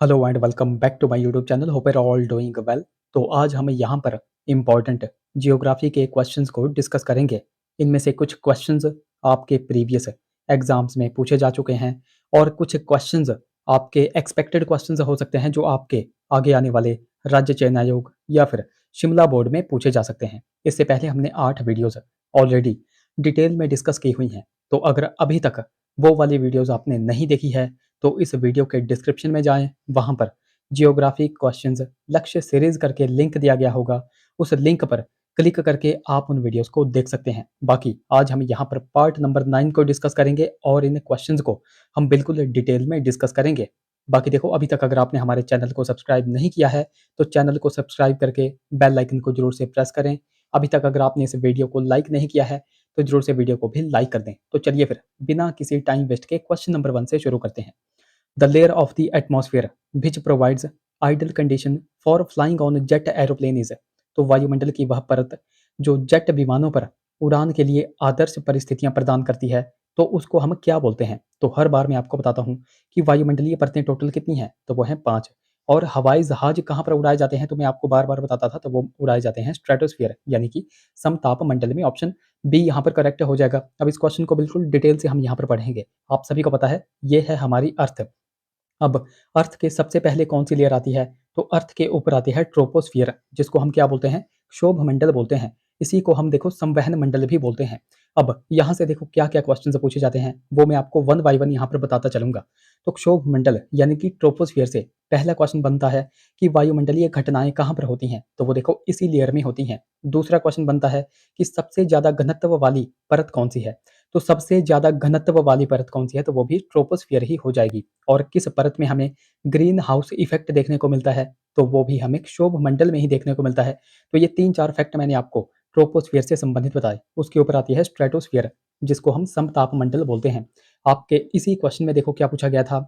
Hello and welcome back to my YouTube channel. Hope you all doing well. तो आज हम यहाँ पर इम्पॉर्टेंट जियोग्राफी के क्वेश्चंस को डिस्कस करेंगे। इनमें से कुछ क्वेश्चंस आपके प्रीवियस एग्जाम्स में पूछे जा चुके हैं और कुछ क्वेश्चंस आपके एक्सपेक्टेड क्वेश्चंस हो सकते हैं जो आपके आगे आने वाले राज्य चयन आयोग या फिर शिमला बोर्ड में पूछे जा सकते हैं। इससे पहले हमने 8 वीडियोज़ ऑलरेडी डिटेल में डिस्कस की हुई हैं। तो अगर अभी तक वो वाली वीडियोज़ आपने नहीं देखी है तो इस वीडियो के डिस्क्रिप्शन में जाएं, वहां पर जियोग्राफी क्वेश्चंस लक्ष्य सीरीज करके लिंक दिया गया होगा। उस लिंक पर क्लिक करके आप उन वीडियोस को देख सकते हैं। बाकी आज हम यहाँ पर पार्ट नंबर 9 को डिस्कस करेंगे और इन क्वेश्चंस को हम बिल्कुल डिटेल में डिस्कस करेंगे। बाकी देखो, अभी तक अगर आपने हमारे चैनल को सब्सक्राइब नहीं किया है तो चैनल को सब्सक्राइब करके बेल आइकन को जरूर से प्रेस करें। अभी तक अगर आपने इस वीडियो को लाइक नहीं किया है तो जरूर से वीडियो को भी लाइक कर दें। तो चलिए फिर बिना किसी टाइम वेस्ट के क्वेश्चन नंबर 1 से शुरू करते हैं। The layer of the atmosphere which provides ideal condition for flying on jet aeroplane is। तो वायुमंडल की वह परत जो जेट विमानों पर उड़ान के लिए आदर्श परिस्थितियां प्रदान करती है, तो उसको हम क्या बोलते हैं। तो हर बार मैं आपको बताता हूँ कि वायुमंडलीय परतें टोटल कितनी हैं, तो वो हैं 5। और हवाई जहाज कहाँ पर उड़ाए जाते हैं, तो मैं आपको बार बार बताता था, तो वो उड़ाए जाते हैं स्ट्रेटोस्फीयर यानी कि समताप मंडल में। ऑप्शन बी यहाँ पर करेक्ट हो जाएगा। अब इस क्वेश्चन को बिल्कुल डिटेल से हम यहाँ पर पढ़ेंगे। आप सभी को पता है ये है हमारी अर्थ। अब अर्थ के सबसे पहले कौन सी लेयर आती है, तो अर्थ के ऊपर आती है ट्रोपोस्फियर, जिसको हम क्या बोलते हैं, क्षोभ मंडल बोलते हैं। इसी को हम देखो संवहन मंडल भी बोलते हैं। अब यहाँ से देखो क्या क्या क्वेश्चन पूछे जाते हैं, वो मैं आपको वन बाय वन यहाँ पर बताता चलूंगा। तो क्षोभ मंडल यानी कि ट्रोपोस्फियर से पहला क्वेश्चन बनता है कि वायुमंडलीय घटनाएं कहाँ पर होती हैं, तो वो देखो इसी लेयर में होती हैं। दूसरा क्वेश्चन बनता है कि सबसे ज्यादा घनत्व वाली परत कौन सी है, तो सबसे ज्यादा घनत्व वाली परत कौन सी है, तो वो भी ट्रोपोस्फियर ही हो जाएगी। और किस परत में हमें ग्रीन हाउस इफेक्ट देखने को मिलता है, तो वो भी हमें क्षोभ मंडल में ही देखने को मिलता है। तो ये 3-4 फैक्ट मैंने आपको ट्रोपोस्फियर से संबंधित बताए। उसके ऊपर आती है स्ट्रेटोस्फियर, जिसको हम समताप मंडल बोलते हैं। आपके इसी क्वेश्चन में देखो क्या पूछा गया था,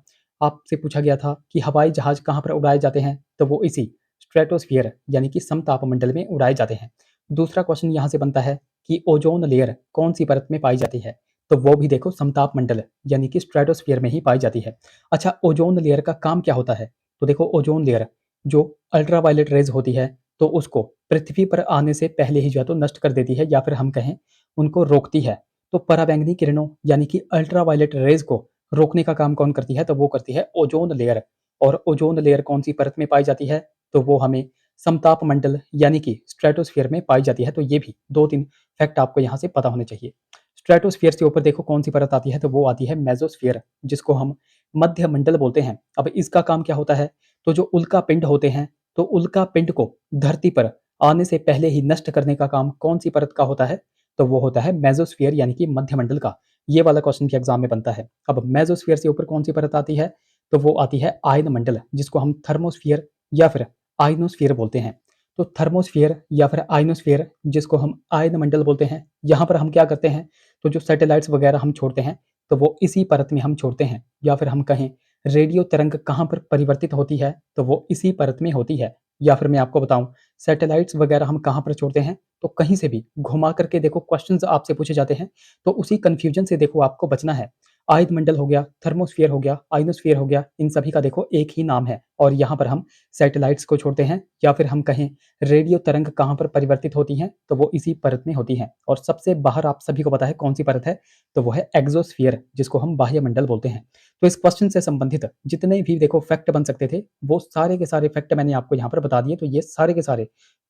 आपसे पूछा गया था कि हवाई जहाज कहाँ पर उड़ाए जाते हैं, तो वो इसी स्ट्रेटोस्फियर यानी कि समताप मंडल में उड़ाए जाते हैं। दूसरा क्वेश्चन यहाँ से बनता है कि ओजोन लेयर कौन सी परत में पाई जाती है, तो वो भी देखो समताप मंडल यानी कि स्ट्रेटोस्फियर में ही पाई जाती है। अच्छा, ओजोन लेयर का काम क्या होता है, तो देखो ओजोन लेयर जो अल्ट्रावायलेट रेज होती है, तो उसको पृथ्वी पर आने से पहले ही जो है तो नष्ट कर देती है, या फिर हम कहें उनको रोकती है। तो पराबैंगनी किरणों यानी कि अल्ट्रावायलेट रेज को रोकने का काम कौन करती है, तो वो करती है ओजोन लेयर। और ओजोन लेयर कौन सी परत में पाई जाती है, तो वो हमें समताप मंडल यानी कि स्ट्रेटोस्फियर में पाई जाती है। तो ये भी 2-3 फैक्ट आपको यहाँ से पता होने चाहिए। स्ट्रेटोस्फियर से ऊपर देखो कौन सी परत आती है, तो वो आती है मेसोस्फियर, जिसको हम मध्य मंडल बोलते हैं। अब इसका काम क्या होता है, तो जो उल्का पिंड होते हैं, तो उल्का पिंड को धरती पर आने से पहले ही नष्ट करने का काम कौन सी परत का होता है, तो वो होता है मेसोस्फियर यानी कि मध्य मंडल का। ये वाला क्वेश्चन के एग्जाम में बनता है। अब मेसोस्फियर से ऊपर कौन सी परत आती है, तो वो आती है आयन मंडल, जिसको हम थर्मोस्फियर या फिर आयनोस्फियर बोलते हैं। तो थर्मोस्फियर या फिर आयनोस्फियर, जिसको हम आयन मंडल बोलते हैं, यहाँ पर हम क्या करते हैं, तो जो सैटेलाइट्स वगैरह हम छोड़ते हैं, तो वो इसी परत में हम छोड़ते हैं। या फिर हम कहें रेडियो तरंग कहाँ पर परिवर्तित होती है, तो वो इसी परत में होती है। या फिर मैं आपको बताऊं, सैटेलाइट्स वगैरह हम कहाँ पर छोड़ते हैं, तो कहीं से भी घुमा करके देखो क्वेश्चंस आपसे पूछे जाते हैं, तो उसी कंफ्यूजन से देखो आपको बचना है। आयन मंडल हो गया, थर्मोस्फियर हो गया, आइनोस्फियर हो गया, इन सभी का देखो एक ही नाम है। और यहाँ पर हम सैटेलाइट्स को छोड़ते हैं। या फिर हम कहें रेडियो तरंग कहाँ पर परिवर्तित होती हैं, तो वो इसी परत में होती हैं। और सबसे बाहर आप सभी को पता है कौन सी परत है, तो वो है एक्सोस्फियर, जिसको हम बाह्य मंडल बोलते हैं। तो इस क्वेश्चन से संबंधित जितने भी देखो फैक्ट बन सकते थे, वो सारे के सारे फैक्ट मैंने आपको यहाँ पर बता दिए। तो ये सारे के सारे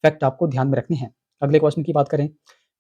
फैक्ट आपको ध्यान में रखने हैं। अगले क्वेश्चन की बात करें,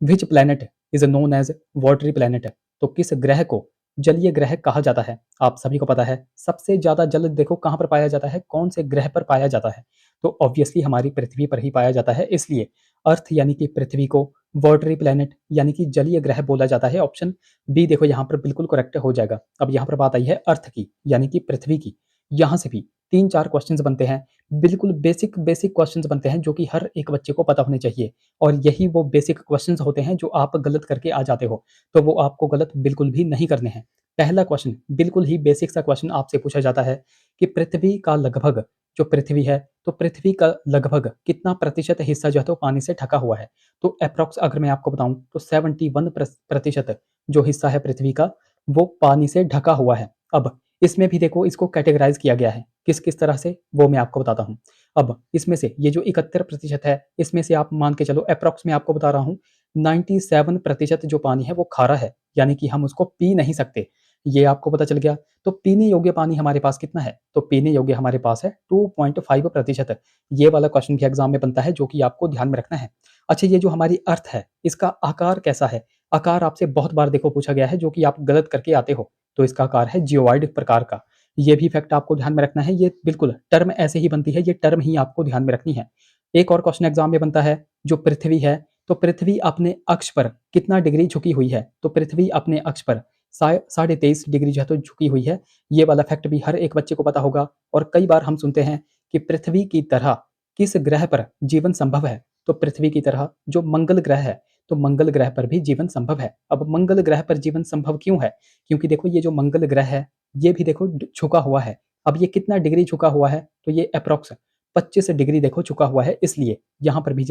which planet is known as watery planet, तो किस ग्रह को जलीय ग्रह कहा जाता है। आप सभी को पता है सबसे ज्यादा जल देखो कहाँ पर पाया जाता है, कौन से ग्रह पर पाया जाता है, तो ऑब्वियसली हमारी पृथ्वी पर ही पाया जाता है। इसलिए अर्थ यानी कि पृथ्वी को वाटरी प्लैनेट यानी कि जलीय ग्रह बोला जाता है। ऑप्शन बी देखो यहाँ पर बिल्कुल करेक्ट हो जाएगा। अब यहाँ पर बात आई है अर्थ की यानी कि पृथ्वी की। यहाँ से भी 3-4 क्वेश्चंस बनते हैं, बिल्कुल बेसिक बेसिक क्वेश्चंस बनते हैं, जो कि हर एक बच्चे को पता होने चाहिए। और यही वो बेसिक क्वेश्चंस होते हैं जो आप गलत करके आ जाते हो, तो वो आपको गलत बिल्कुल भी नहीं करने हैं। पहला क्वेश्चन बिल्कुल ही बेसिक सा क्वेश्चन आपसे पूछा जाता है कि पृथ्वी का लगभग, जो पृथ्वी है, तो पृथ्वी का लगभग कितना प्रतिशत हिस्सा जो है तो पानी से ढका हुआ है। तो अप्रॉक्स अगर मैं आपको बताऊं तो 71% जो हिस्सा है पृथ्वी का, वो पानी से ढका हुआ है। अब इसमें भी देखो इसको कैटेगराइज़ किया गया है। किस-किस तरह से वो मैं आपको बताता हूँ। अब इसमें से ये जो 71% है, इसमें से आप मान के चलो एप्रॉक्स मैं आपको बता रहा हूँ 97% जो पानी है वो खारा है, यानी कि हम उसको पी नहीं सकते। ये आपको पता चल गया। तो पीने योग्य पानी हमारे पास कितना है? तो पीने योग्य हमारे पास है 2.5%। ये वाला क्वेश्चन भी एग्ज़ाम में बनता है जो कि आपको ध्यान में रखना है। अच्छा ये जो हमारी अर्थ है, इसका आकार कैसा है? आकार आपसे बहुत बार देखो पूछा गया है जो कि आप गलत करके आते हो। तो इसका आकार है जियोइड प्रकार का। ये भी फैक्ट आपको ध्यान में रखना है। ये बिल्कुल टर्म ऐसे ही बनती है, ये टर्म ही आपको ध्यान में रखनी है। एक और क्वेश्चन एग्ज़ाम में बनता है, जो पृथ्वी है, तो पृथ्वी अपने अक्ष पर कितना डिग्री झुकी हुई है? तो पृथ्वी अपने अक्ष पर 23.5 डिग्री जो है तो झुकी हुई है। ये वाला फैक्ट भी हर एक बच्चे को पता होगा और कई बार हम सुनते हैं कि पृथ्वी की तरह किस ग्रह पर जीवन संभव है? तो पृथ्वी की तरह जो मंगल ग्रह है, तो मंगल ग्रह पर भी जीवन संभव है। अब मंगल ग्रह पर जीवन संभव क्यों है? क्योंकि देखो ये जो मंगल ग्रह है, ये भी देखो झुका हुआ है। अब ये कितना डिग्री झुका हुआ है? तो ये एप्रॉक्स 25 डिग्री देखो झुका हुआ है, इसलिए यहाँ पर भी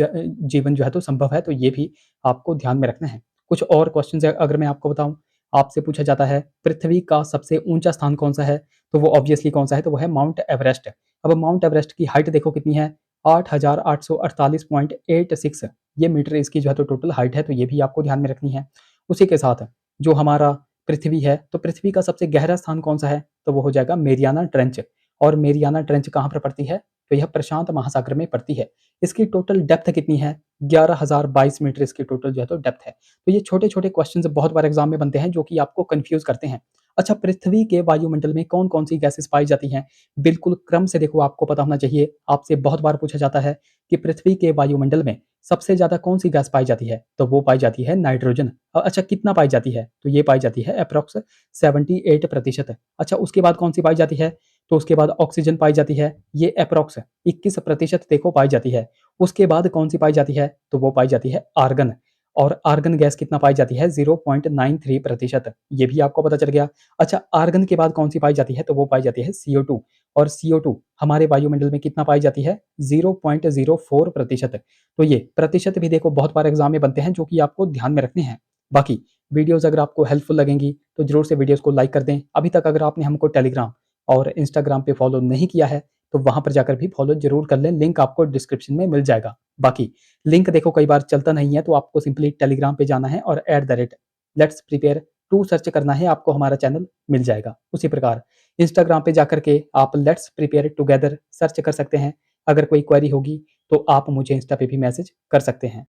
जीवन जो है तो संभव है, तो ये भी आपको ध्यान में रखना है। कुछ और क्वेश्चन अगर मैं आपको बताऊँ, आपसे पूछा जाता है पृथ्वी का सबसे ऊंचा स्थान कौन सा है? तो वो ऑब्वियसली कौन सा है? तो वो है माउंट एवरेस्ट। अब माउंट एवरेस्ट की हाइट देखो कितनी है? 8,848.86 ये मीटर इसकी जो है तो टोटल हाइट है, तो ये भी आपको ध्यान में रखनी है। उसी के साथ जो हमारा पृथ्वी है, तो पृथ्वी का सबसे गहरा स्थान कौन सा है? तो वो हो जाएगा मेरियाना ट्रेंच। और मेरियाना ट्रेंच कहाँ पर पड़ती है? तो यह प्रशांत महासागर में पड़ती है। इसकी टोटल डेप्थ कितनी है? 11,022 मीटर इसकी टोटल जो है तो डेप्थ है। तो ये छोटे-छोटे क्वेश्चंस बहुत बार एग्जाम में बनते हैं जो कि आपको कंफ्यूज करते हैं। अच्छा पृथ्वी के वायुमंडल में कौन-कौन सी गैसेस पाई जाती हैं? बिल्कुल क्रम से देखो आपको पता होना चाहिए। आपसे बहुत बार पूछा जाता है कि पृथ्वी के वायुमंडल में सबसे ज़्यादा कौन-सी गैस पाई जाती है? तो वो पाई जाती है नाइट्रोजन। अच्छा कितना पाई जाती है? तो ये पाई जाती है एप्रॉक्स 78%। अच्छा उसके बाद कौन-सी पाई जाती है? तो उसके बाद ऑक्सीजन पाई जाती है। ये एप्रॉक्स 21% देखो पाई जाती है। उसके बाद कौन-सी पाई जाती है? तो वो पाई जाती है आर्गन। और आर्गन गैस कितना पाई जाती है? 0.93%। ये भी आपको पता चल गया। अच्छा आर्गन के बाद कौन-सी पाई जाती है? तो वो पाई जाती है CO2। और CO2 हमारे वायुमंडल में कितना पाई जाती है? 0.04%। तो ये प्रतिशत भी देखो बहुत बार एग्जाम में बनते हैं जो कि आपको ध्यान में रखने हैं। बाकी वीडियोज़ अगर आपको हेल्पफुल लगेंगी तो ज़रूर से वीडियोज़ को लाइक कर दें। अभी तक अगर आपने हमको टेलीग्राम और इंस्टाग्राम पे फॉलो नहीं किया है, तो वहाँ पर जाकर भी फॉलो ज़रूर कर लें। लिंक आपको डिस्क्रिप्शन में मिल जाएगा। बाकी लिंक देखो कई बार चलता नहीं है, तो आपको सिंपली टेलीग्राम पे जाना है और @लेट्स प्रिपेयर टू सर्च करना है, आपको हमारा चैनल मिल जाएगा। उसी प्रकार इंस्टाग्राम पे जाकर के आप लेट्स प्रिपेयर टुगेदर सर्च कर सकते हैं। अगर कोई क्वेरी होगी तो आप मुझे इंस्टा पे भी मैसेज कर सकते हैं।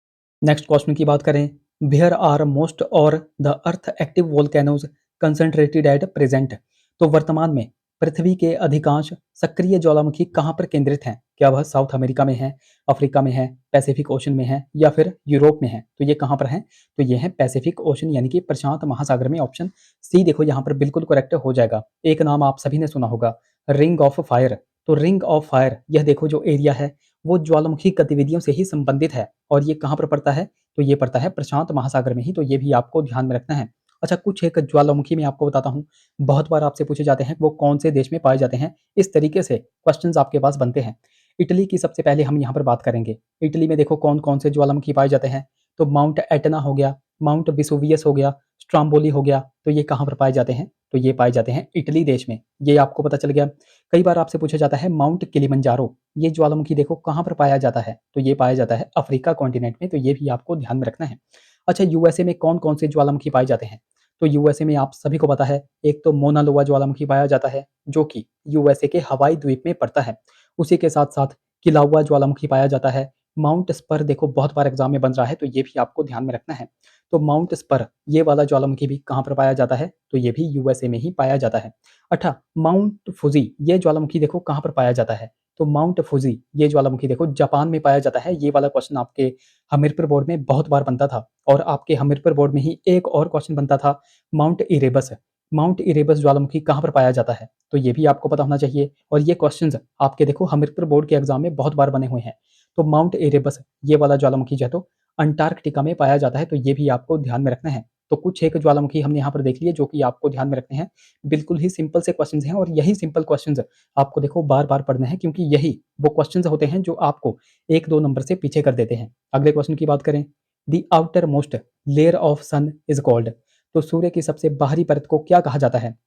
नेक्स्ट क्वेश्चन की बात करें, वेयर आर मोस्ट और the earth active volcanoes concentrated at present. तो वर्तमान में पृथ्वी के अधिकांश सक्रिय ज्वालामुखी कहाँ पर केंद्रित हैं? क्या वह साउथ अमेरिका में है, अफ्रीका में है, पैसिफिक ओशन में है या फिर यूरोप में है? तो ये कहाँ पर है? तो ये है पैसिफिक ओशन यानी कि प्रशांत महासागर में। ऑप्शन सी देखो यहाँ पर बिल्कुल करेक्ट हो जाएगा। एक नाम आप सभी ने सुना होगा, रिंग ऑफ फायर। तो रिंग ऑफ फायर यह देखो जो एरिया है वो ज्वालामुखी गतिविधियों से ही संबंधित है और ये कहाँ पर पड़ता है? तो ये पड़ता है प्रशांत महासागर में ही, तो ये भी आपको ध्यान में रखना है। अच्छा कुछ एक ज्वालामुखी मैं आपको बताता हूँ, बहुत बार आपसे पूछे जाते हैं वो कौन से देश में पाए जाते हैं, इस तरीके से क्वेश्चंस आपके पास बनते हैं। इटली की सबसे पहले हम यहाँ पर बात करेंगे। इटली में देखो कौन-कौन से ज्वालामुखी पाए जाते हैं, तो माउंट एटना हो गया, माउंट वेसुवियस हो गया, स्ट्रोम्बोली हो गया, तो ये कहाँ पर पाए जाते हैं? तो ये पाए जाते हैं इटली देश में। ये आपको पता चल गया। कई बार आपसे पूछा जाता है माउंट किलिमंजारो, ये ज्वालामुखी देखो कहाँ पर पाया जाता है? तो ये पाया जाता है अफ्रीका कॉन्टिनेंट में, तो ये भी आपको ध्यान में रखना है। अच्छा यूएसए में कौन-कौन से ज्वालामुखी पाए जाते हैं? तो यूएसए में आप सभी को पता है, एक तो मोना लोआ ज्वालामुखी पाया जाता है, जो कि यूएसए के हवाई द्वीप में पड़ता है। उसी के साथ-साथ किलाउआ ज्वालामुखी पाया जाता है। माउंट स्पर देखो बहुत बार एग्जाम में बन रहा है, तो ये भी आपको ध्यान में रखना है। तो माउंट स्पर ये वाला ज्वालामुखी भी कहाँ पर पाया जाता है? तो ये भी यूएसए में ही पाया जाता है। अच्छा माउंट फुजी ये ज्वालामुखी देखो कहाँ पर पाया जाता है? तो माउंट फुजी ये ज्वालामुखी देखो जापान में पाया जाता है। ये वाला क्वेश्चन आपके हमीरपुर बोर्ड में बहुत बार बनता था और आपके हमीरपुर बोर्ड में ही एक और क्वेश्चन बनता था, माउंट इरेबस। माउंट इरेबस ज्वालामुखी कहाँ पर पाया जाता है? तो ये भी आपको पता होना चाहिए और ये क्वेश्चंस आपके देखो हमीरपुर बोर्ड के एग्जाम में बहुत बार बने हुए हैं। तो माउंट इरेबस ये वाला ज्वालामुखी जो है तो अंटार्कटिका में पाया जाता है, तो ये भी आपको ध्यान में रखना है। तो कुछ एक ज्वालामुखी हमने यहाँ पर देख लिए जो कि आपको ध्यान में रखने हैं। बिल्कुल ही सिंपल से क्वेश्चंस हैं और यही सिंपल क्वेश्चंस आपको देखो बार-बार पढ़ने हैं, क्योंकि यही वो क्वेश्चंस होते हैं जो आपको 1-2 नंबर से पीछे कर देते हैं। अगले क्वेश्चन की बात करें, the outermost layer of sun is called. तो सूर्य की सबसे बाहरी परत को क्या कहा जाता है?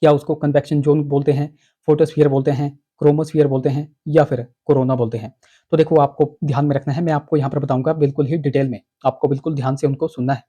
क्या उसको कन्वेक्शन ज़ोन बोलते हैं, फोटोस्फीयर बोलते हैं, क्रोमोस्फीयर बोलते हैं या फिर कोरोना बोलते हैं? तो देखो आपको ध्यान में रखना है, मैं आपको यहाँ पर बताऊँगा बिल्कुल ही डिटेल में, आपको बिल्कुल ध्यान से उनको सुनना है।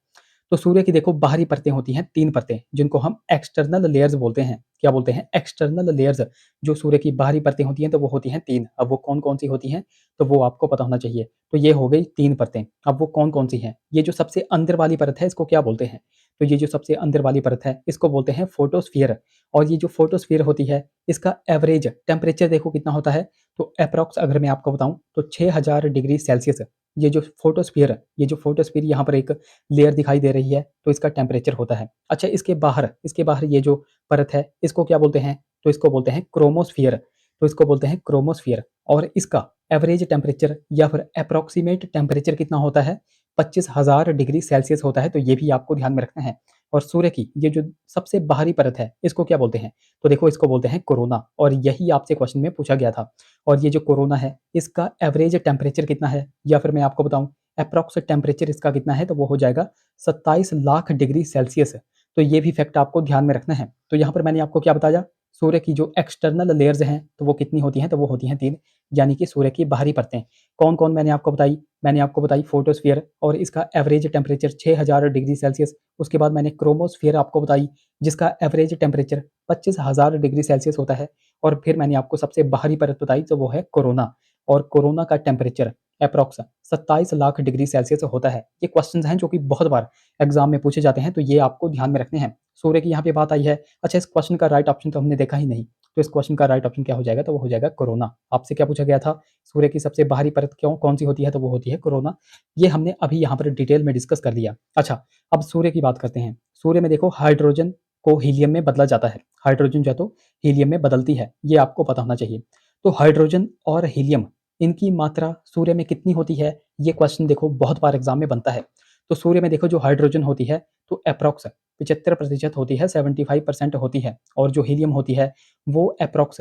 तो सूर्य की देखो बाहरी परतें होती हैं 3 परतें, जिनको हम एक्सटर्नल लेयर्स बोलते हैं। क्या बोलते हैं? External layers. जो सूर्य की बाहरी परतें होती हैं तो वो होती हैं 3। अब वो कौन-कौन सी होती हैं? तो वो आपको पता होना चाहिए। तो ये हो गई 3 परतें। अब वो कौन-कौन सी हैं? ये जो सबसे अंदर वाली परत है इसको क्या बोलते हैं? तो ये जो सबसे अंदर वाली परत है इसको बोलते हैं फोटोस्फीयर। और ये जो फोटोस्फीयर होती है इसका एवरेज टेम्परेचर देखो कितना होता है? तो एप्रॉक्स अगर मैं आपको बताऊँ तो 6000 डिग्री सेल्सियस। ये जो फोटोस्फीयर यहाँ पर एक लेयर दिखाई दे रही है तो इसका टेम्परेचर होता है। अच्छा, इसके बाहर ये जो परत है इसको क्या बोलते हैं? तो इसको बोलते हैं क्रोमोस्फियर। तो इसको बोलते हैं क्रोमोस्फियर। और इसका एवरेज टेम्परेचर या फिर एप्रोक्सीमेट टेम्परेचर कितना होता है? 25,000 डिग्री सेल्सियस होता है। तो ये भी आपको ध्यान में रखना है। और सूर्य की ये जो सबसे बाहरी परत है इसको क्या बोलते हैं? तो देखो इसको बोलते हैं कोरोना। और यही आपसे क्वेश्चन में पूछा गया था। और ये जो कोरोना है इसका एवरेज टेम्परेचर कितना है? या फिर मैं आपको बताऊं अप्रॉक्स टेम्परेचर इसका कितना है? तो वो हो जाएगा 27 लाख डिग्री सेल्सियस। तो ये भी फैक्ट आपको ध्यान में रखना है। तो यहाँ पर मैंने आपको क्या बताया? सूर्य की जो एक्सटर्नल लेयर्स हैं तो वो कितनी होती हैं? तो वो होती हैं 3, यानी कि सूर्य की बाहरी परतें। कौन-कौन मैंने आपको बताई? मैंने आपको बताई फोटोस्फीयर और इसका एवरेज टेम्परेचर 6000 डिग्री सेल्सियस। उसके बाद मैंने क्रोमोस्फीयर आपको बताई जिसका एवरेज टेम्परेचर 25,000 डिग्री सेल्सियस होता है। और फिर मैंने आपको सबसे बाहरी परत बताई तो वो है कोरोना। और कोरोना का temperature approx 27 lakh degree Celsius होता है। ये क्वेश्चंस हैं जो कि बहुत बार एग्जाम में पूछे जाते हैं, तो ये आपको ध्यान में रखने हैं। सूर्य की यहाँ पे बात आई है। अच्छा, इस क्वेश्चन का राइट ऑप्शन तो हमने देखा ही नहीं। तो इस क्वेश्चन का राइट ऑप्शन क्या हो जाएगा? तो वो हो जाएगा कोरोना। आपसे क्या पूछा गया था? सूर्य की सबसे बाहरी परत कौन सी होती है? तो वो होती है कोरोना। ये हमने अभी यहाँ पर डिटेल में डिस्कस कर लिया। अच्छा, अब सूर्य की बात करते हैं। सूर्य में देखो हाइड्रोजन को हीलियम में बदला जाता है। हाइड्रोजन जो है तो हीलियम में बदलती है, ये आपको पता होना चाहिए। तो हाइड्रोजन और हीलियम इनकी मात्रा सूर्य में कितनी होती है? ये क्वेश्चन देखो बहुत बार एग्जाम में बनता है। तो सूर्य में देखो जो हाइड्रोजन होती है तो अप्रॉक्स 75% होती है, 75% होती है। और जो हीलियम होती है वो अप्रॉक्स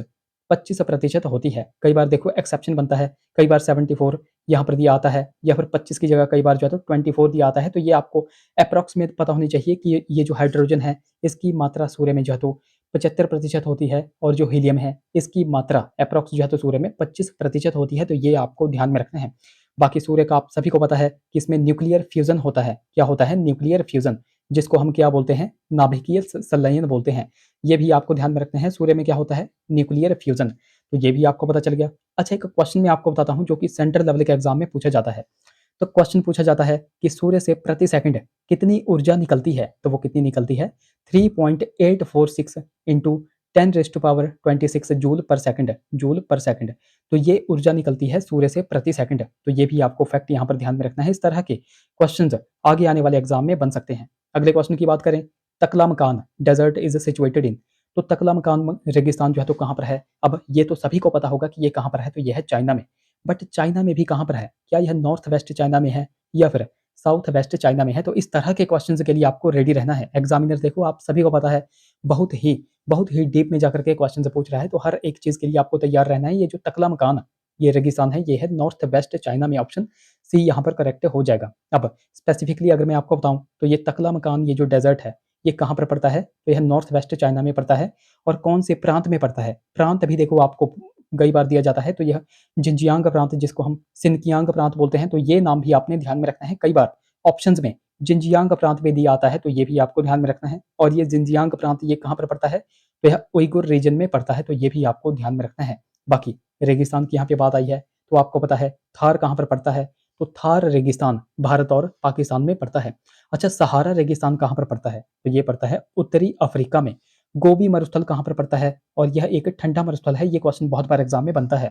25% होती है। कई बार देखो एक्सेप्शन बनता है, कई बार 74 यहाँ पर दिया आता है या फिर 25 की जगह कई बार जो है तो 24 दिया आता है। तो ये आपको अप्रॉक्स में पता होनी चाहिए कि ये जो हाइड्रोजन है इसकी मात्रा सूर्य में जो है तो 75% होती है। और जो हीलियम है इसकी मात्रा अप्रॉक्स जो है तो सूर्य में 25% होती है। तो ये आपको ध्यान में रखना है। बाकी सूर्य का आप सभी को पता है कि इसमें न्यूक्लियर फ्यूजन होता है। क्या होता है? न्यूक्लियर फ्यूजन, जिसको हम क्या बोलते हैं? नाभिकीय संलयन बोलते हैं। ये भी आपको ध्यान में रखना है। सूर्य में क्या होता है? Nuclear fusion. तो ये भी आपको पता चल गया। अच्छा, एक क्वेश्चन मैं आपको बताता हूँ जो कि सेंट्रल लेवल के एग्जाम में पूछा जाता है। तो क्वेश्चन पूछा जाता है कि सूर्य से प्रति सेकंड कितनी ऊर्जा निकलती है? तो वो कितनी निकलती है? 3.846 into 10 raise to power 26 joule per second. तो ये ऊर्जा निकलती है सूर्य से प्रति सेकंड। तो ये भी आपको फैक्ट यहाँ पर ध्यान में रखना है। इस तरह के क्वेश्चंस आगे आने वाले एग्जाम में बन सकते हैं। अगले क्वेश्चन की बात करें, तकला मकान डेजर्ट इज सिचुएटेड इन। तो तकला मकान रेगिस्तान जो है तो कहाँ पर है? अब ये तो सभी को पता होगा कि ये कहाँ पर है, तो ये है चाइना में। बट चाइना में भी कहाँ पर है? क्या यह नॉर्थ वेस्ट चाइना में है या फिर साउथ वेस्ट चाइना में है? तो इस तरह के क्वेश्चंस के लिए आपको रेडी रहना है। एग्जामिनर देखो आप सभी को पता है बहुत ही डीप में जाकर के क्वेश्चन पूछ रहा है, तो हर एक चीज के लिए आपको तैयार रहना है। ये जो तकला मकान ये रेगिस्तान है, ये है नॉर्थ वेस्ट चाइना में। ऑप्शन सी यहाँ पर करेक्ट हो जाएगा। अब स्पेसिफिकली अगर मैं आपको बताऊं तो ये तकला मकान ये जो डेजर्ट है ये कहाँ पर पड़ता है? तो यह नॉर्थ वेस्ट चाइना में पड़ता है। और कौन से प्रांत में पड़ता है? प्रांत भी देखो आपको कई बार दिया जाता है। तो यह जिंजियांग प्रांत, जिसको हम सिनकियांग प्रांत बोलते हैं, तो ये नाम भी आपने ध्यान में रखना है। कई बार ऑप्शंस में जिंजियांग प्रांत में दिया आता है, तो ये भी आपको ध्यान में रखना है। और ये जिंजियांग प्रांत ये कहाँ पर पड़ता है? तो यह उइगुर रीजन में पड़ता है। तो ये भी आपको ध्यान में रखना है। बाकी रेगिस्तान की यहाँ पे बात आई है तो आपको पता है थार कहाँ पर पड़ता है? तो थार रेगिस्तान भारत और पाकिस्तान में पड़ता है। अच्छा, सहारा रेगिस्तान कहाँ पर पड़ता है? तो ये पड़ता है उत्तरी अफ्रीका में। गोबी मरुस्थल कहाँ पर पड़ता है? और यह एक ठंडा मरुस्थल है। ये क्वेश्चन बहुत बार एग्जाम में बनता है।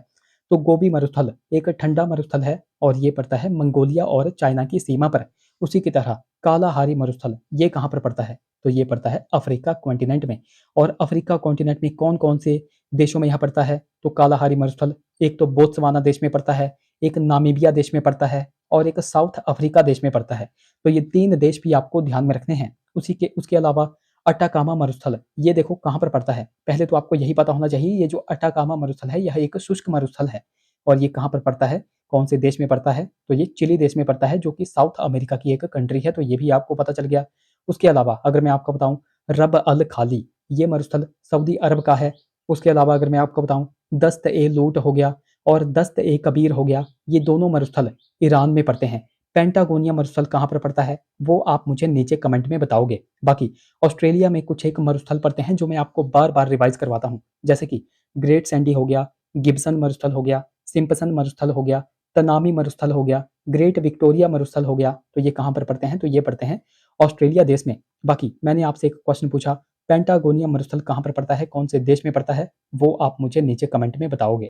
तो गोबी मरुस्थल एक ठंडा मरुस्थल है और ये पड़ता है मंगोलिया और चाइना की सीमा पर। उसी की तरह कालाहारी मरुस्थल ये कहाँ पर पड़ता है? तो ये पड़ता है अफ्रीका कॉन्टिनेंट में। और अफ्रीका कॉन्टिनेंट में कौन कौन से देशों में यहाँ पड़ता है? तो कालाहारी मरुस्थल एक तो बोत्सवाना देश में पड़ता है, एक नामीबिया देश में पड़ता है और एक साउथ अफ्रीका देश में पड़ता है। तो ये 3 देश भी आपको ध्यान में रखने हैं। उसके अलावा अटाकामा मरुस्थल ये देखो कहाँ पर पड़ता है? पहले तो आपको यही पता होना चाहिए, ये जो अटाकामा मरुस्थल है यह एक शुष्क मरुस्थल है। और ये कहाँ पर पड़ता है? कौन से देश में पड़ता है? तो ये चिली देश में पड़ता है, जो कि साउथ अमेरिका की एक कंट्री है। तो ये भी आपको पता चल गया। उसके अलावा अगर मैं आपको बताऊं रब अल खाली, ये मरुस्थल सऊदी अरब का है। उसके अलावा अगर मैं आपको बताऊँ, दस्त-ए-लूट हो गया और दस्त-ए-कबीर हो गया, ये दोनों मरुस्थल ईरान में पड़ते हैं। पेंटागोनिया मरुस्थल कहाँ पर पड़ता है, वो आप मुझे नीचे कमेंट में बताओगे। बाकी ऑस्ट्रेलिया में कुछ एक मरुस्थल पड़ते हैं जो मैं आपको बार-बार रिवाइज़ करवाता हूँ, जैसे कि ग्रेट सैंडी हो गया, गिब्सन मरुस्थल हो गया, सिम्पसन मरुस्थल हो गया, तनामी मरुस्थल हो गया, ग्रेट विक्टोरिया मरुस्थल हो गया। तो ये कहाँ पर पड़ते हैं, तो ये पड़ते हैं ऑस्ट्रेलिया देश में। बाकी मैंने आपसे एक क्वेश्चन पूछा, पेंटागोनिया मरुस्थल कहाँ पर पड़ता है, कौन से देश में पड़ता है, वो आप मुझे नीचे कमेंट में बताओगे।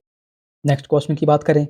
नेक्स्ट क्वेश्चन की बात करें,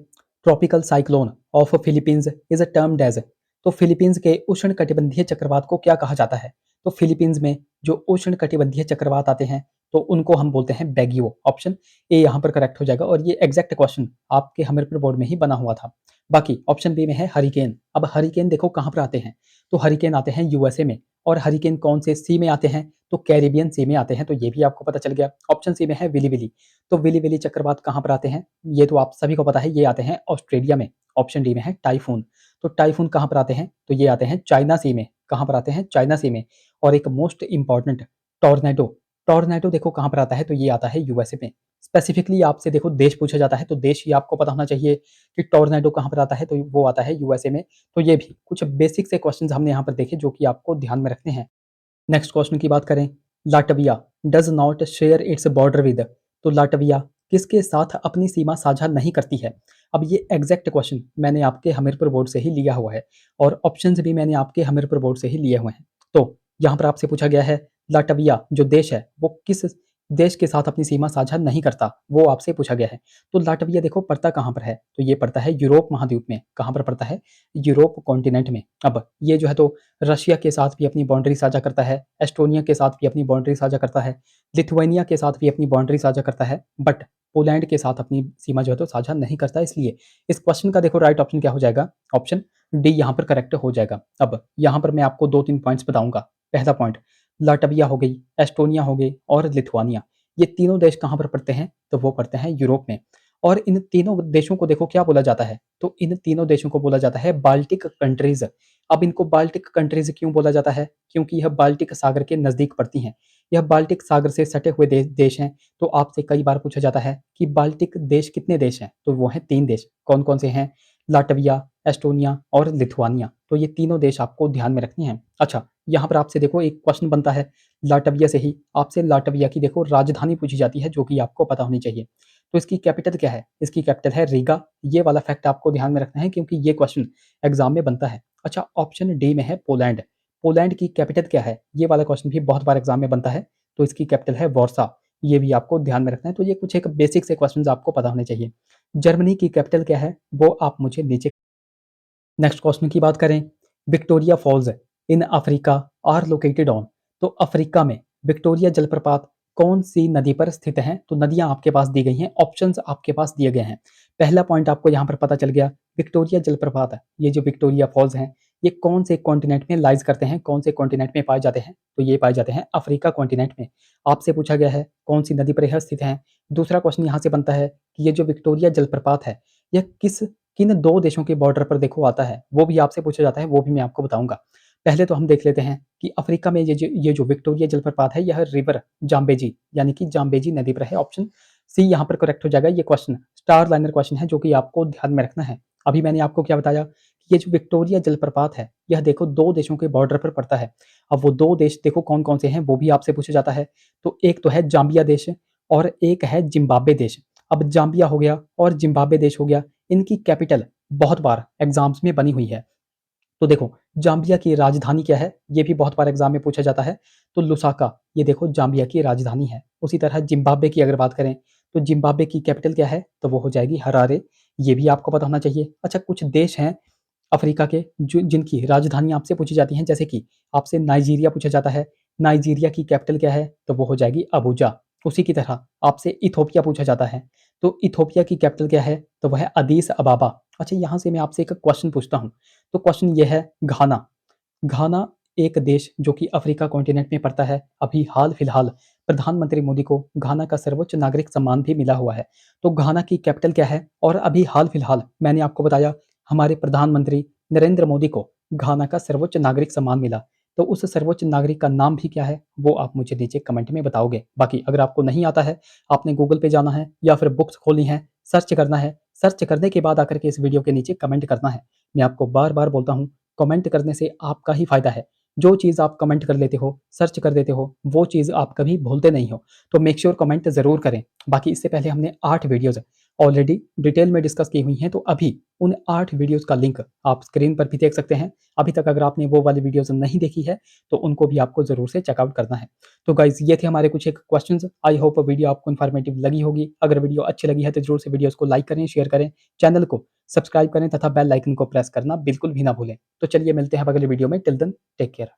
tropical cyclone of Philippines is termed as. तो फिलीपींस के उष्णकटिबंधीय चक्रवात को क्या कहा जाता है, तो फिलीपींस में जो उष्णकटिबंधीय चक्रवात आते हैं तो उनको हम बोलते हैं बैगियो। ऑप्शन ए यहाँ पर करेक्ट हो जाएगा और ये एग्जैक्ट क्वेश्चन आपके हमीरपुर बोर्ड में ही बना हुआ था। बाकी ऑप्शन बी में है हरिकेन। अब हरिकेन देखो कहाँ पर आते हैं, तो हरिकेन आते हैं यूएसए में। और हरिकेन कौन से सी में आते हैं, तो कैरिबियन सी में आते हैं, तो ये भी आपको पता चल गया। ऑप्शन सी में है विली विली। तो विली विली चक्रवात कहाँ पर आते हैं, ये तो आप सभी को पता है, ये आते हैं ऑस्ट्रेलिया में। ऑप्शन डी में है टाइफून। तो टाइफून कहाँ पर आते हैं, तो ये आते हैं चाइना सी में। कहाँ पर आते हैं, चाइना सी में। और एक मोस्ट इंपॉर्टेंट टॉर्नेडो। टॉर्नेडो देखो कहाँ पर आता है, तो ये आता है यूएसए में। स्पेसिफिकली आपसे देखो देश पूछा जाता है तो देश ही आपको पता होना चाहिए कि टॉर्नेडो कहाँ पर आता है, तो वो आता है यूएसए में। तो ये भी कुछ बेसिक से क्वेश्चंस हमने यहाँ पर देखे जो कि आपको ध्यान में रखने हैं। नेक्स्ट क्वेश्चन की बात करें, Latvia does not share its border with. तो लाटविया किसके साथ अपनी सीमा साझा नहीं करती है। अब ये एग्जैक्ट क्वेश्चन मैंने आपके हमीरपुर बोर्ड से ही लिया हुआ है और ऑप्शंस भी मैंने आपके हमीरपुर बोर्ड से ही लिए हुए हैं। तो यहाँ पर आपसे पूछा गया है, लाटविया जो देश है वो किस देश के साथ अपनी सीमा साझा नहीं करता, वो आपसे पूछा गया है। तो लाटविया देखो पड़ता कहाँ पर है, तो ये पड़ता है यूरोप महाद्वीप में। कहाँ पर पड़ता है, यूरोप कॉन्टिनेंट में। अब ये जो है तो रशिया के साथ भी अपनी बाउंड्री साझा करता है, एस्टोनिया के साथ भी अपनी बाउंड्री साझा करता है, लिथुआनिया के साथ भी अपनी बाउंड्री साझा करता है, बट पोलैंड के साथ अपनी सीमा जो है तो साझा नहीं करता। इसलिए इस क्वेश्चन का देखो राइट ऑप्शन क्या हो जाएगा, ऑप्शन डी यहाँ पर करेक्ट हो जाएगा। अब यहाँ पर मैं आपको 2-3 पॉइंट्स बताऊंगा। पहला पॉइंट, लाटविया हो गई, एस्टोनिया हो गई और लिथुआनिया, ये तीनों देश कहाँ पर पड़ते हैं, तो वो पड़ते हैं यूरोप में। और इन तीनों देशों को देखो क्या बोला जाता है, तो इन तीनों देशों को बोला जाता है बाल्टिक कंट्रीज। अब इनको बाल्टिक कंट्रीज क्यों बोला जाता है, क्योंकि यह बाल्टिक सागर के नजदीक पड़ती हैं। यह बाल्टिक सागर से सटे हुए देश हैं। तो आपसे कई बार पूछा जाता है कि बाल्टिक देश कितने देश हैं, तो वो हैं 3 देश। कौन कौन से हैं, लाटविया, एस्टोनिया और लिथुआनिया। तो ये तीनों देश आपको ध्यान में रखनी है। अच्छा, यहाँ पर आपसे देखो एक क्वेश्चन बनता है लाटविया से ही, आपसे लाटविया की देखो राजधानी पूछी जाती है जो कि आपको पता होनी चाहिए। तो इसकी कैपिटल क्या है, इसकी कैपिटल है रीगा। ये वाला फैक्ट आपको ध्यान में रखना है क्योंकि ये क्वेश्चन एग्जाम में बनता है। अच्छा, ऑप्शन डी में है पोलैंड। पोलैंड की कैपिटल क्या है, ये वाला क्वेश्चन भी बहुत बार एग्जाम में बनता है। तो इसकी कैपिटल है वॉर्सा। ये भी आपको ध्यान में रखना है। तो ये कुछ एक बेसिक से क्वेश्चन आपको पता होने चाहिए। जर्मनी की कैपिटल क्या है, वो आप मुझे नीचे। नेक्स्ट क्वेश्चन की बात करें, Victoria Falls in Africa are located on. तो अफ्रीका में विक्टोरिया जलप्रपात कौन सी नदी पर स्थित है, तो नदियां आपके पास दी गई हैं, ऑप्शंस आपके पास दिए गए हैं। पहला पॉइंट आपको यहाँ पर पता चल गया, विक्टोरिया जलप्रपात है, ये जो विक्टोरिया फॉल्स हैं ये कौन से कॉन्टिनेंट में लाइज करते हैं, कौन से कॉन्टिनेंट में पाए जाते हैं, तो ये पाए जाते हैं अफ्रीका कॉन्टिनेंट में। आपसे पूछा गया है कौन सी नदी पर यह स्थित है। दूसरा क्वेश्चन यहाँ से बनता है कि ये जो विक्टोरिया जलप्रपात है यह किन 2 देशों के बॉर्डर पर देखो आता है, वो भी आपसे पूछा जाता है, वो भी मैं आपको बताऊँगा। पहले तो हम देख लेते हैं कि अफ्रीका में ये जो विक्टोरिया जलप्रपात है यह रिवर जाम्बेजी यानी कि जाम्बेजी नदी पर है। ऑप्शन सी यहाँ पर करेक्ट हो जाएगा। ये क्वेश्चन स्टार लाइनर क्वेश्चन है जो कि आपको ध्यान में रखना है। अभी मैंने आपको क्या बताया कि ये जो विक्टोरिया जलप्रपात है यह देखो 2 देशों के बॉर्डर पर पड़ता है। अब वो 2 देश देखो कौन-कौन से हैं, वो भी आपसे पूछा जाता है। तो एक तो है जाम्बिया देश और एक है जिम्बाब्वे देश। अब जाम्बिया हो गया और जिम्बाब्वे देश हो गया, इनकी कैपिटल बहुत बार एग्जाम्स में बनी हुई है। तो देखो जाम्बिया की राजधानी क्या है, ये भी बहुत बार एग्जाम में पूछा जाता है। तो लुसाका, ये देखो जाम्बिया की राजधानी है। उसी तरह जिम्बाब्वे की अगर बात करें तो जिम्बाब्वे की कैपिटल क्या है, तो वो हो जाएगी हरारे। ये भी आपको पता होना चाहिए। अच्छा, कुछ देश हैं अफ्रीका के जो जिनकी राजधानी आपसे पूछी जाती हैं, जैसे कि आपसे नाइजीरिया पूछा जाता है। नाइजीरिया की कैपिटल क्या है, तो वो हो जाएगी अबूजा। उसी की तरह आपसे इथोपिया पूछा जाता है। तो इथोपिया की कैपिटल क्या है, तो वह है अदीस अबाबा। अच्छा, यहाँ से मैं आपसे एक क्वेश्चन पूछता हूँ। तो क्वेश्चन ये है, घाना। घाना एक देश जो कि अफ्रीका कॉन्टिनेंट में पड़ता है। अभी हाल-फिलहाल प्रधानमंत्री मोदी को घाना का सर्वोच्च नागरिक सम्मान भी मिला हुआ है। तो घाना की कैपिटल क्या है, और अभी हाल-फिलहाल मैंने आपको बताया हमारे प्रधानमंत्री नरेंद्र मोदी को घाना का सर्वोच्च नागरिक सम्मान मिला। तो उस सर्वोच्च नागरिक का नाम भी क्या है, वो आप मुझे नीचे कमेंट में बताओगे। बाकी अगर आपको नहीं आता है, आपने गूगल पे जाना है या फिर बुक्स खोलनी है, सर्च करना है, सर्च करने के बाद आकर के इस वीडियो के नीचे कमेंट करना है। मैं आपको बार-बार बोलता हूँ, कमेंट करने से आपका ही फ़ायदा है। जो चीज़ आप कमेंट कर लेते हो, सर्च कर देते हो, वो चीज़ आप कभी भूलते नहीं हो। तो मेक श्योर कमेंट ज़रूर करें। बाकी इससे पहले हमने 8 वीडियोज़ ऑलरेडी डिटेल में डिस्कस की हुई हैं, तो अभी उन 8 वीडियोज़ का लिंक आप स्क्रीन पर भी देख सकते हैं। अभी तक अगर आपने वो वाली वीडियोज़ नहीं देखी है, तो उनको भी आपको ज़रूर से चेकआउट करना है। तो गाइज़ ये थे हमारे कुछ एक क्वेश्चंस। आई होप वीडियो आपको इन्फॉर्मेटिव लगी होगी। अगर वीडियो अच्छी लगी है तो ज़रूर से वीडियोज़ को लाइक करें, शेयर करें, चैनल को सब्सक्राइब करें तथा बेल आइकन को प्रेस करना बिल्कुल भी ना भूलें। तो चलिए मिलते हैं अब अगले वीडियो में। Till then take care.